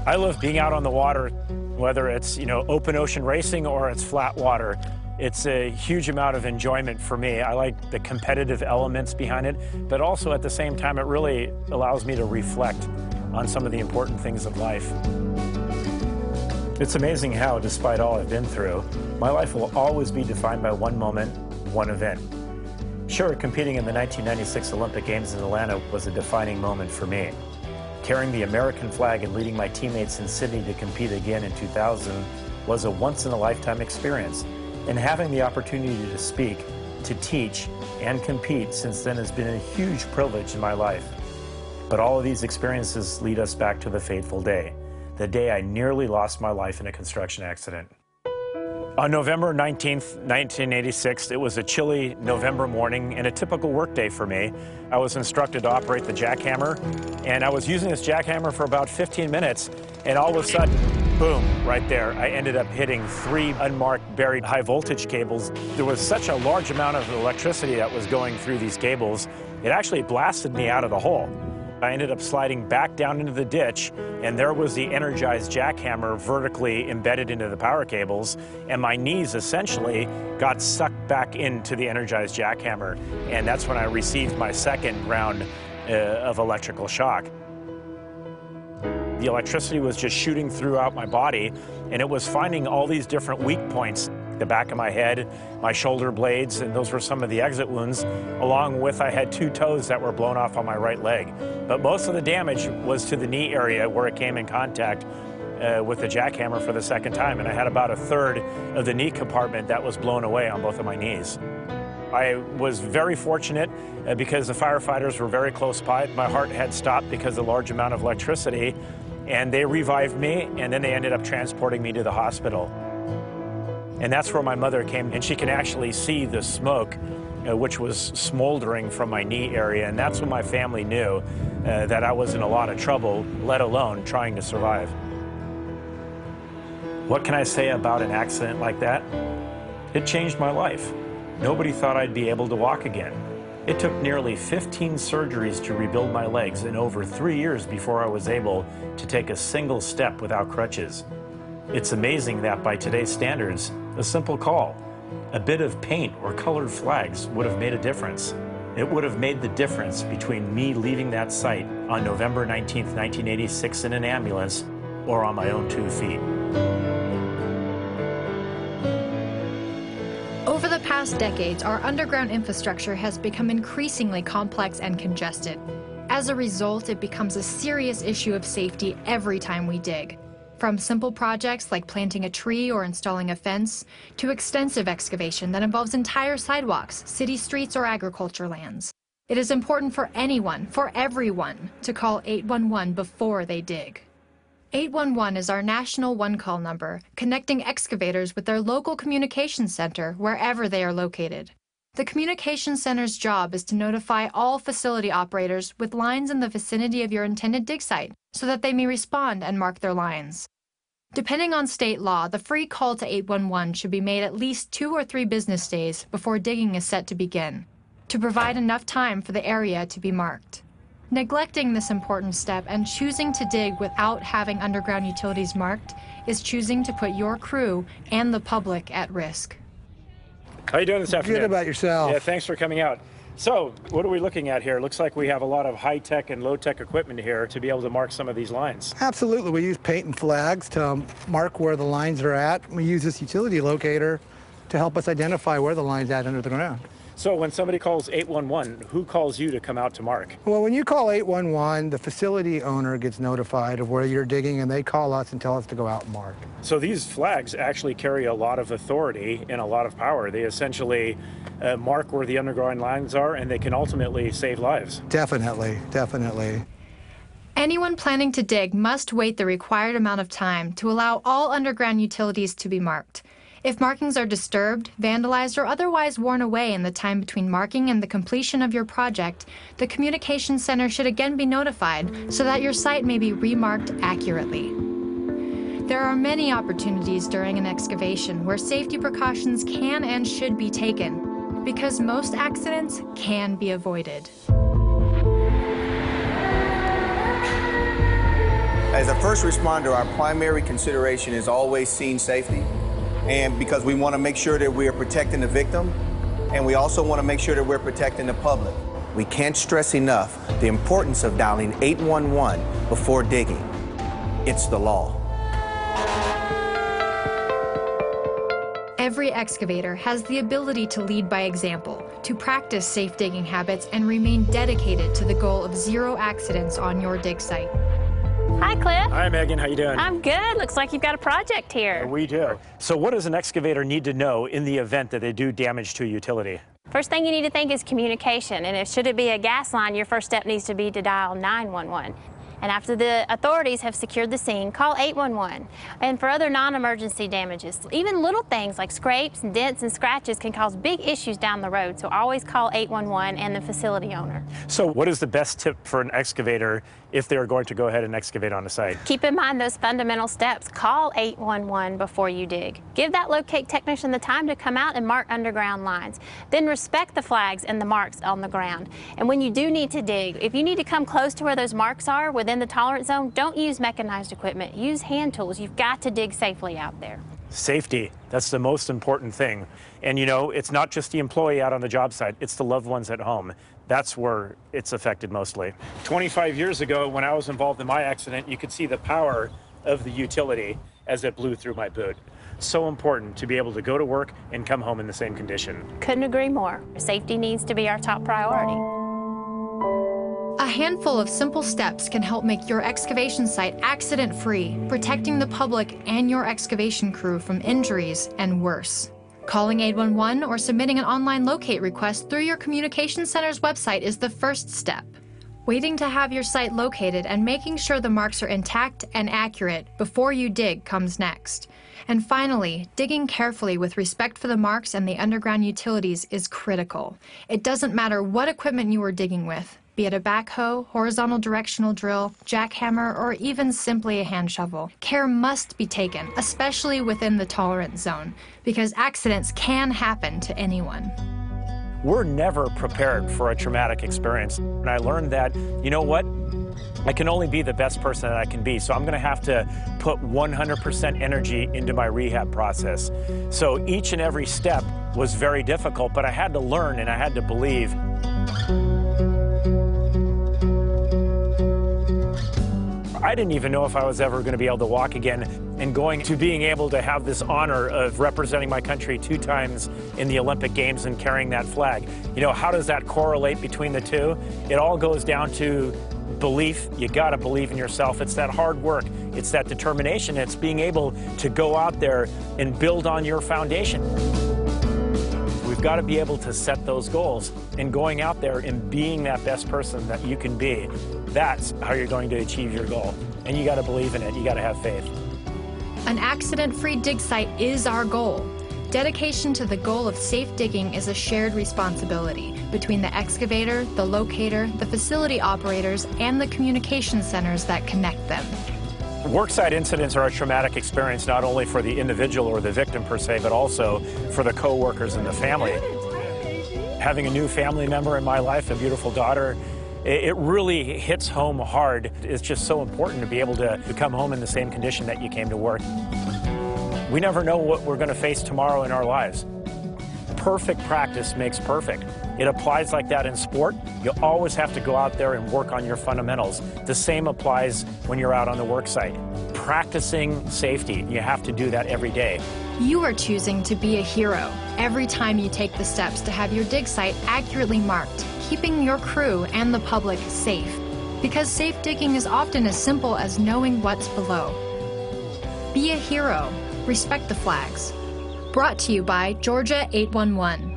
I love being out on the water, whether it's, open ocean racing or it's flat water. It's a huge amount of enjoyment for me. I like the competitive elements behind it, but also at the same time, it really allows me to reflect on some of the important things of life. It's amazing how, despite all I've been through, my life will always be defined by one moment, one event. Sure, competing in the 1996 Olympic Games in Atlanta was a defining moment for me. Carrying the American flag and leading my teammates in Sydney to compete again in 2000 was a once-in-a-lifetime experience. And having the opportunity to speak, to teach, and compete since then has been a huge privilege in my life. But all of these experiences lead us back to the fateful day, the day I nearly lost my life in a construction accident. On November 19th, 1986, it was a chilly November morning and a typical workday for me. I was instructed to operate the jackhammer, and I was using this jackhammer for about 15 minutes, and all of a sudden, boom, right there, I ended up hitting 3 unmarked buried high voltage cables. There was such a large amount of electricity that was going through these cables, it actually blasted me out of the hole. I ended up sliding back down into the ditch, and there was the energized jackhammer vertically embedded into the power cables, and my knees essentially got sucked back into the energized jackhammer, and that's when I received my second round of electrical shock. The electricity was just shooting throughout my body, and it was finding all these different weak points. The back of my head, my shoulder blades, and those were some of the exit wounds, along with I had 2 toes that were blown off on my right leg. But most of the damage was to the knee area where it came in contact with the jackhammer for the second time, and I had about 1/3 of the knee compartment that was blown away on both of my knees. I was very fortunate because the firefighters were very close by. My heart had stopped because of the large amount of electricity, and they revived me, and then they ended up transporting me to the hospital. And that's where my mother came, and she can actually see the smoke, which was smoldering from my knee area, and that's when my family knew that I was in a lot of trouble, let alone trying to survive. What can I say about an accident like that? It changed my life. Nobody thought I'd be able to walk again. It took nearly 15 surgeries to rebuild my legs and over 3 years before I was able to take a single step without crutches. It's amazing that by today's standards, a simple call, a bit of paint or colored flags would have made a difference. It would have made the difference between me leaving that site on November 19th, 1986 in an ambulance or on my own 2 feet. Over the past decades, our underground infrastructure has become increasingly complex and congested. As a result, it becomes a serious issue of safety every time we dig. From simple projects like planting a tree or installing a fence, to extensive excavation that involves entire sidewalks, city streets, or agriculture lands. It is important for anyone, for everyone, to call 811 before they dig. 811 is our national one-call number, connecting excavators with their local communications center wherever they are located. The communications center's job is to notify all facility operators with lines in the vicinity of your intended dig site so that they may respond and mark their lines. Depending on state law, the free call to 811 should be made at least 2 or 3 business days before digging is set to begin, to provide enough time for the area to be marked. Neglecting this important step and choosing to dig without having underground utilities marked is choosing to put your crew and the public at risk. How are you doing this afternoon? Good. About yourself? Yeah, thanks for coming out. So, what are we looking at here? It looks like we have a lot of high-tech and low-tech equipment here to be able to mark some of these lines. Absolutely. We use paint and flags to mark where the lines are at. We use this utility locator to help us identify where the line's at under the ground. So when somebody calls 811, who calls you to come out to mark? Well, when you call 811, the facility owner gets notified of where you're digging, and they call us and tell us to go out and mark. So these flags actually carry a lot of authority and a lot of power. They essentially mark where the underground lines are, and they can ultimately save lives. Definitely, definitely. Anyone planning to dig must wait the required amount of time to allow all underground utilities to be marked. If markings are disturbed, vandalized, or otherwise worn away in the time between marking and the completion of your project, the communications center should again be notified so that your site may be remarked accurately. There are many opportunities during an excavation where safety precautions can and should be taken, because most accidents can be avoided. As a first responder, our primary consideration is always scene safety, and because we want to make sure that we are protecting the victim, and we also want to make sure that we're protecting the public. We can't stress enough the importance of dialing 811 before digging. It's the law. Every excavator has the ability to lead by example, to practice safe digging habits and remain dedicated to the goal of 0 accidents on your dig site. Hi, Cliff. Hi, Megan. How you doing? I'm good. Looks like you've got a project here. We do. So what does an excavator need to know in the event that they do damage to a utility? First thing you need to think is communication. And if should it be a gas line, your first step needs to be to dial 911. And after the authorities have secured the scene, call 811. And for other non-emergency damages, even little things like scrapes and dents and scratches can cause big issues down the road. So always call 811 and the facility owner. So what is the best tip for an excavator if they're going to go ahead and excavate on a site? Keep in mind those fundamental steps. Call 811 before you dig. Give that locate technician the time to come out and mark underground lines. Then respect the flags and the marks on the ground. And when you do need to dig, if you need to come close to where those marks are within the tolerance zone, don't use mechanized equipment. Use hand tools. You've got to dig safely out there. Safety, that's the most important thing. And you know, it's not just the employee out on the job site, it's the loved ones at home. That's where it's affected mostly. 25 years ago, when I was involved in my accident, you could see the power of the utility as it blew through my boot. So important to be able to go to work and come home in the same condition. Couldn't agree more. Safety needs to be our top priority. A handful of simple steps can help make your excavation site accident-free, protecting the public and your excavation crew from injuries and worse. Calling 811 or submitting an online locate request through your communication center's website is the first step. Waiting to have your site located and making sure the marks are intact and accurate before you dig comes next. And finally, digging carefully with respect for the marks and the underground utilities is critical. It doesn't matter what equipment you are digging with, be it a backhoe, horizontal directional drill, jackhammer, or even simply a hand shovel. Care must be taken, especially within the tolerance zone, because accidents can happen to anyone. We're never prepared for a traumatic experience. And I learned that, you know what? I can only be the best person that I can be, so I'm going to have to put 100% energy into my rehab process. So each and every step was very difficult, but I had to learn and I had to believe. I didn't even know if I was ever going to be able to walk again, and going to being able to have this honor of representing my country 2 times in the Olympic Games and carrying that flag. You know, how does that correlate between the two? It all goes down to belief. You got to believe in yourself. It's that hard work. It's that determination. It's being able to go out there and build on your foundation. We've got to be able to set those goals, and going out there and being that best person that you can be. That's how you're going to achieve your goal. And you got to believe in it. You got to have faith. An accident-free dig site is our goal. Dedication to the goal of safe digging is a shared responsibility between the excavator, the locator, the facility operators, and the communication centers that connect them. Worksite incidents are a traumatic experience not only for the individual or the victim per se, but also for the co-workers and the family. Having a new family member in my life, a beautiful daughter, it really hits home hard. It's just so important to be able to come home in the same condition that you came to work. We never know what we're going to face tomorrow in our lives. Perfect practice makes perfect. It applies like that in sport. You always have to go out there and work on your fundamentals. The same applies when you're out on the work site. Practicing safety, you have to do that every day. You are choosing to be a hero every time you take the steps to have your dig site accurately marked, keeping your crew and the public safe. Because safe digging is often as simple as knowing what's below. Be a hero. Respect the flags. Brought to you by Georgia 811.